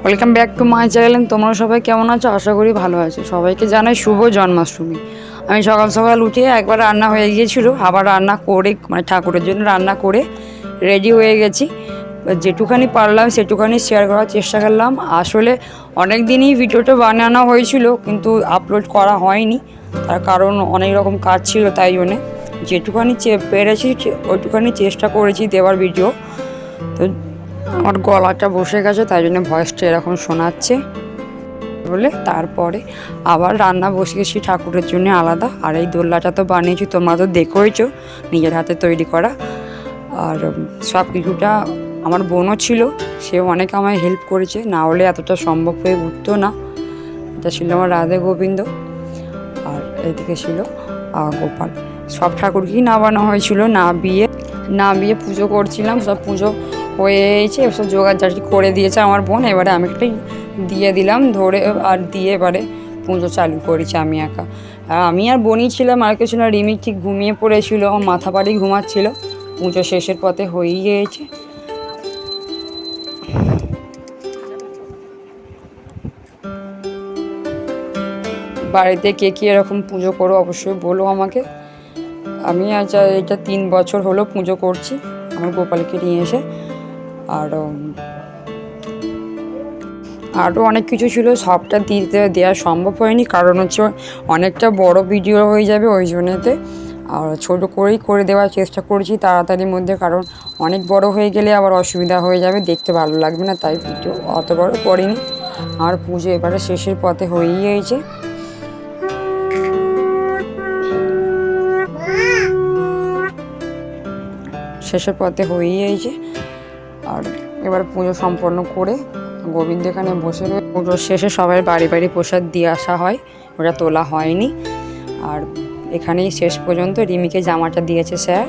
Welcome back to my channel. তোমরা সবাই কেমন আছো? আশা করি ভালো আছো। সবাইকে জানাই শুভ জন্মাষ্টমী। আমি সকাল সকাল উঠে একবার রান্না হয়ে গিয়েছিল, আবার রান্না করে মানে ঠাকুরের জন্য রান্না করে রেডি হয়ে গেছি। যেটুখানি পারলাম সেটুখানি শেয়ার করার চেষ্টা করলাম। আসলে অনেক দিনই ভিডিওটা বানানো হয়েছিল কিন্তু আপলোড করা হয়নি, তার কারণ অনেক রকম কাজ ছিল। তাই জন্যে যেটুখানি পেরেছি ওইটুখানি চেষ্টা করেছি দেওয়ার ভিডিও। তো আমার গলাটা বসে গেছে, তাই জন্য ভয়েসটা এরকম শোনাচ্ছে বলে। তারপরে আবার রান্না বসিয়েছি ঠাকুরের জন্য আলাদা। আর এই দোল্লাটা তো বানিয়েছি, তোমরা তো দেখোইছো, নিজের হাতে তৈরি করা। আর সব কিছুটা আমার বোনও ছিল, সেও অনেক আমায় হেল্প করেছে, না হলে এতটা সম্ভব হয়ে উঠতো না। এটা ছিল আমার রাধে গোবিন্দ, আর এদিকে ছিল গোপাল। সব ঠাকুরকেই নামানো হয়েছিল, না বিয়ে পুজো করছিলাম। সব পুজো হয়েছে, সব জোগাড় জাটি করে দিয়েছে আমার বোন। এবারে আমি একটাই দিয়ে দিলাম ধরে, আর দিয়ে এবারে পুজো চালু করেছি আমি একা। আর আমি আর বোনই ছিলাম, আর কিছু না। রিমি ঠিক ঘুমিয়ে পড়েছিল, আমার মাথা বাড়ি ঘুমাচ্ছিল। পুজো শেষের পথে হয়েই গিয়েছে। বাড়িতে কে কে এরকম পুজো করো অবশ্যই বলো আমাকে। আমি আজ এটা 3 বছর হলো পুজো করছি আমার গোপালকে নিয়ে এসে। আরও অনেক কিছু ছিল, সবটা দেওয়া সম্ভব হয়নি, কারণ হচ্ছে অনেকটা বড় ভিডিও হয়ে যাবে ওই জন্যেতে। আর ছোটো করেই করে দেওয়ার চেষ্টা করেছি তাড়াতাড়ির মধ্যে, কারণ অনেক বড় হয়ে গেলে আবার অসুবিধা হয়ে যাবে, দেখতে ভালো লাগবে না। তাই ভিডিও অত বড় করিনি। আর পুজো এবারে শেষের পথে হয়েই গিয়েছে। আর এবার পুজো সম্পন্ন করে গোবিন্দ এখানে বসে রয়ে পুজোর শেষে সবাই বাড়ি বাড়ি প্রসাদ দিয়ে আসা হয়, ওটা তোলা হয়নি। আর এখানেই শেষ পর্যন্ত রিমিকে জামাটা দিয়েছে স্যার।